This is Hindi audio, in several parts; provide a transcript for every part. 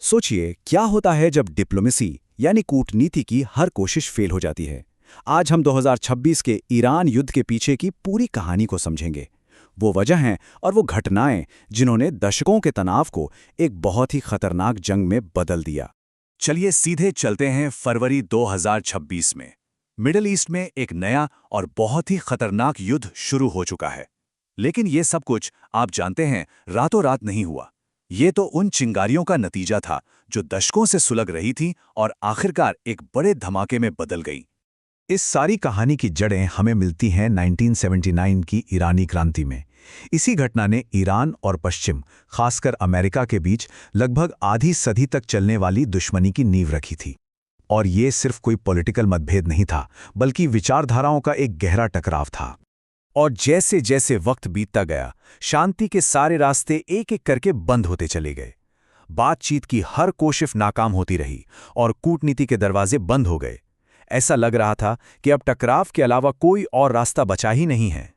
सोचिए क्या होता है जब डिप्लोमेसी यानी कूटनीति की हर कोशिश फेल हो जाती है। आज हम 2026 के ईरान युद्ध के पीछे की पूरी कहानी को समझेंगे। वो वजह हैं और वो घटनाएं जिन्होंने दशकों के तनाव को एक बहुत ही खतरनाक जंग में बदल दिया। चलिए सीधे चलते हैं फरवरी 2026 में। मिडिल ईस्ट में एक नया और बहुत ही खतरनाक युद्ध शुरू हो चुका है। लेकिन ये सब कुछ आप जानते हैं रातों रात नहीं हुआ। ये तो उन चिंगारियों का नतीजा था जो दशकों से सुलग रही थी और आखिरकार एक बड़े धमाके में बदल गई। इस सारी कहानी की जड़ें हमें मिलती हैं 1979 की ईरानी क्रांति में। इसी घटना ने ईरान और पश्चिम, खासकर अमेरिका के बीच लगभग आधी सदी तक चलने वाली दुश्मनी की नींव रखी थी। और ये सिर्फ कोई पॉलिटिकल मतभेद नहीं था, बल्कि विचारधाराओं का एक गहरा टकराव था। और जैसे जैसे वक्त बीतता गया, शांति के सारे रास्ते एक एक करके बंद होते चले गए। बातचीत की हर कोशिश नाकाम होती रही और कूटनीति के दरवाजे बंद हो गए। ऐसा लग रहा था कि अब टकराव के अलावा कोई और रास्ता बचा ही नहीं है।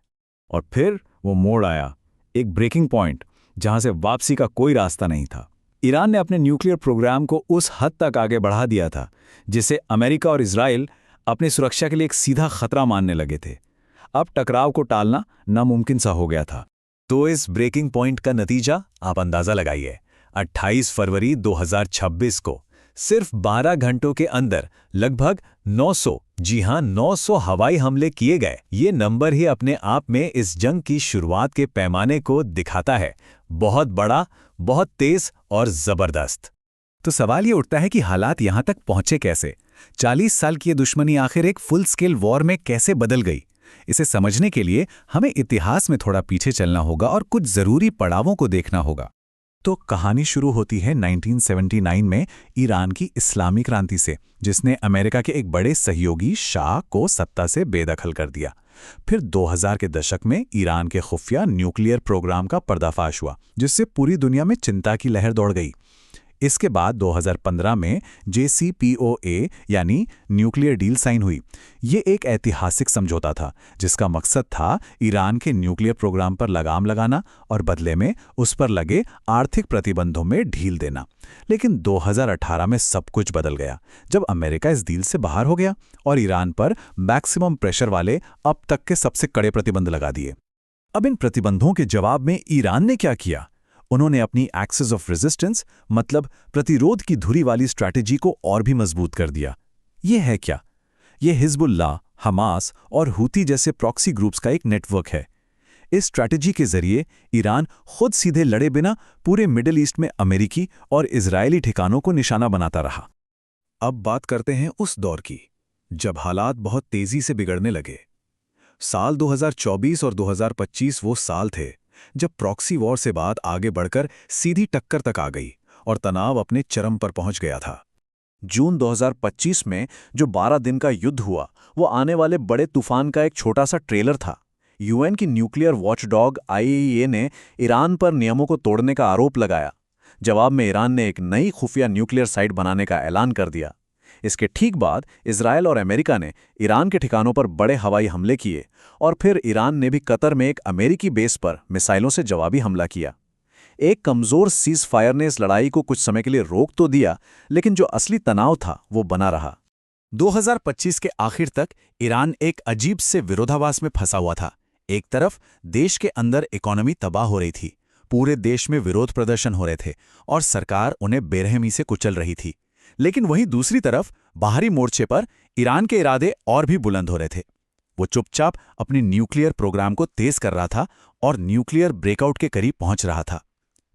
और फिर वो मोड़ आया, एक ब्रेकिंग पॉइंट जहां से वापसी का कोई रास्ता नहीं था। ईरान ने अपने न्यूक्लियर प्रोग्राम को उस हद तक आगे बढ़ा दिया था जिसे अमेरिका और इजराइल अपनी सुरक्षा के लिए एक सीधा खतरा मानने लगे थे। अब टकराव को टालना नामुमकिन सा हो गया था। तो इस ब्रेकिंग पॉइंट का नतीजा आप अंदाजा लगाइए। 28 फरवरी 2026 को सिर्फ 12 घंटों के अंदर लगभग 900, जी हां 900 हवाई हमले किए गए। ये नंबर ही अपने आप में इस जंग की शुरुआत के पैमाने को दिखाता है। बहुत बड़ा, बहुत तेज और जबरदस्त। तो सवाल ये उठता है कि हालात यहां तक पहुंचे कैसे? 40 साल की ये दुश्मनी आखिर एक फुल स्केल वॉर में कैसे बदल गई? इसे समझने के लिए हमें इतिहास में थोड़ा पीछे चलना होगा और कुछ जरूरी पड़ावों को देखना होगा। तो कहानी शुरू होती है 1979 में ईरान की इस्लामी क्रांति से, जिसने अमेरिका के एक बड़े सहयोगी शाह को सत्ता से बेदखल कर दिया। फिर 2000 के दशक में ईरान के खुफिया न्यूक्लियर प्रोग्राम का पर्दाफाश हुआ, जिससे पूरी दुनिया में चिंता की लहर दौड़ गई। इसके बाद 2015 में JCPOA यानी न्यूक्लियर डील साइन हुई। ये एक ऐतिहासिक समझौता था जिसका मकसद था ईरान के न्यूक्लियर प्रोग्राम पर लगाम लगाना और बदले में उस पर लगे आर्थिक प्रतिबंधों में ढील देना। लेकिन 2018 में सब कुछ बदल गया जब अमेरिका इस डील से बाहर हो गया और ईरान पर मैक्सिमम प्रेशर वाले अब तक के सबसे कड़े प्रतिबंध लगा दिए। अब इन प्रतिबंधों के जवाब में ईरान ने क्या किया? उन्होंने अपनी एक्सेस ऑफ रेजिस्टेंस, मतलब प्रतिरोध की धुरी वाली स्ट्रैटेजी को और भी मजबूत कर दिया। ये है क्या? ये हिजबुल्लाह, हमास और हूती जैसे प्रॉक्सी ग्रुप्स का एक नेटवर्क है। इस स्ट्रैटेजी के जरिए ईरान खुद सीधे लड़े बिना पूरे मिडिल ईस्ट में अमेरिकी और इजरायली ठिकानों को निशाना बनाता रहा। अब बात करते हैं उस दौर की जब हालात बहुत तेजी से बिगड़ने लगे। साल 2024 और 2025 वो साल थे जब प्रॉक्सी वॉर से बात आगे बढ़कर सीधी टक्कर तक आ गई और तनाव अपने चरम पर पहुंच गया था। जून 2025 में जो 12 दिन का युद्ध हुआ, वो आने वाले बड़े तूफान का एक छोटा सा ट्रेलर था। यूएन की न्यूक्लियर वॉचडॉग IAEA ने ईरान पर नियमों को तोड़ने का आरोप लगाया। जवाब में ईरान ने एक नई खुफिया न्यूक्लियर साइट बनाने का ऐलान कर दिया। इसके ठीक बाद इजरायल और अमेरिका ने ईरान के ठिकानों पर बड़े हवाई हमले किए और फिर ईरान ने भी कतर में एक अमेरिकी बेस पर मिसाइलों से जवाबी हमला किया। एक कमजोर सीज फायर ने इस लड़ाई को कुछ समय के लिए रोक तो दिया, लेकिन जो असली तनाव था वो बना रहा। 2025 के आखिर तक ईरान एक अजीब से विरोधाभास में फंसा हुआ था। एक तरफ देश के अंदर इकोनॉमी तबाह हो रही थी, पूरे देश में विरोध प्रदर्शन हो रहे थे और सरकार उन्हें बेरहमी से कुचल रही थी। लेकिन वहीं दूसरी तरफ बाहरी मोर्चे पर ईरान के इरादे और भी बुलंद हो रहे थे। वो चुपचाप अपने न्यूक्लियर प्रोग्राम को तेज कर रहा था और न्यूक्लियर ब्रेकआउट के करीब पहुंच रहा था।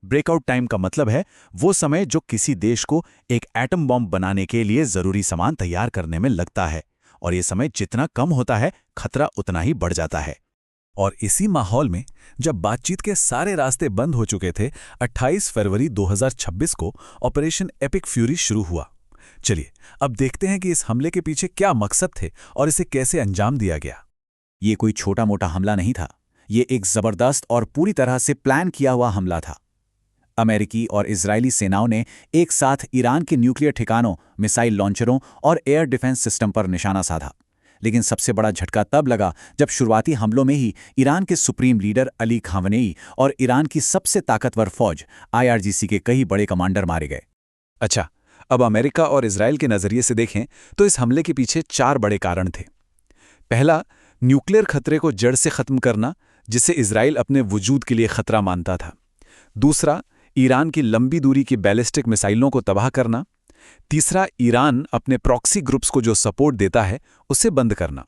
ब्रेकआउट टाइम का मतलब है वो समय जो किसी देश को एक एटम बॉम्ब बनाने के लिए जरूरी सामान तैयार करने में लगता है, और ये समय जितना कम होता है खतरा उतना ही बढ़ जाता है। और इसी माहौल में जब बातचीत के सारे रास्ते बंद हो चुके थे, 28 फरवरी 2026 को ऑपरेशन एपिक फ्यूरी शुरू हुआ। चलिए अब देखते हैं कि इस हमले के पीछे क्या मकसद थे और इसे कैसे अंजाम दिया गया। ये कोई छोटा मोटा हमला नहीं था, ये एक जबरदस्त और पूरी तरह से प्लान किया हुआ हमला था। अमेरिकी और इजरायली सेनाओं ने एक साथ ईरान के न्यूक्लियर ठिकानों, मिसाइल लॉन्चरों और एयर डिफेंस सिस्टम पर निशाना साधा। लेकिन सबसे बड़ा झटका तब लगा जब शुरुआती हमलों में ही ईरान के सुप्रीम लीडर अली खामनेई और ईरान की सबसे ताकतवर फौज IRGC के कई बड़े कमांडर मारे गए। अच्छा, अब अमेरिका और इजराइल के नज़रिए से देखें तो इस हमले के पीछे 4 बड़े कारण थे। पहला, न्यूक्लियर खतरे को जड़ से खत्म करना, जिसे इजराइल अपने वजूद के लिए खतरा मानता था। दूसरा, ईरान की लंबी दूरी की बैलिस्टिक मिसाइलों को तबाह करना। तीसरा, ईरान अपने प्रॉक्सी ग्रुप्स को जो सपोर्ट देता है उसे बंद करना।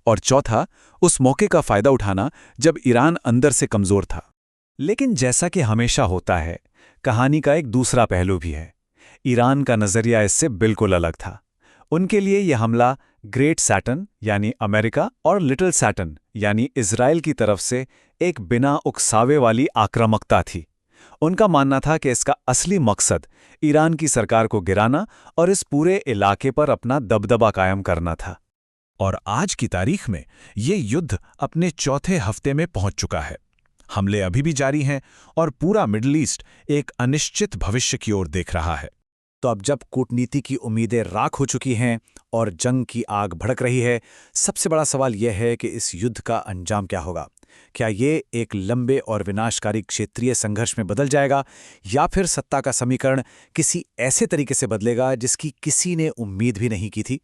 और चौथा, उस मौके का फायदा उठाना जब ईरान अंदर से कमजोर था। लेकिन जैसा कि हमेशा होता है, कहानी का एक दूसरा पहलू भी है। ईरान का नज़रिया इससे बिल्कुल अलग था। उनके लिए यह हमला ग्रेट सैटर्न यानी अमेरिका और लिटिल सैटर्न यानी इजराइल की तरफ से एक बिना उकसावे वाली आक्रामकता थी। उनका मानना था कि इसका असली मकसद ईरान की सरकार को गिराना और इस पूरे इलाके पर अपना दबदबा कायम करना था। और आज की तारीख में ये युद्ध अपने चौथे हफ्ते में पहुंच चुका है। हमले अभी भी जारी हैं और पूरा मिडल ईस्ट एक अनिश्चित भविष्य की ओर देख रहा है। तो अब जब कूटनीति की उम्मीदें राख हो चुकी हैं और जंग की आग भड़क रही है, सबसे बड़ा सवाल यह है कि इस युद्ध का अंजाम क्या होगा। क्या ये एक लंबे और विनाशकारी क्षेत्रीय संघर्ष में बदल जाएगा, या फिर सत्ता का समीकरण किसी ऐसे तरीके से बदलेगा जिसकी किसी ने उम्मीद भी नहीं की थी।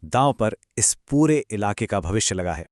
दांव पर इस पूरे इलाके का भविष्य लगा है।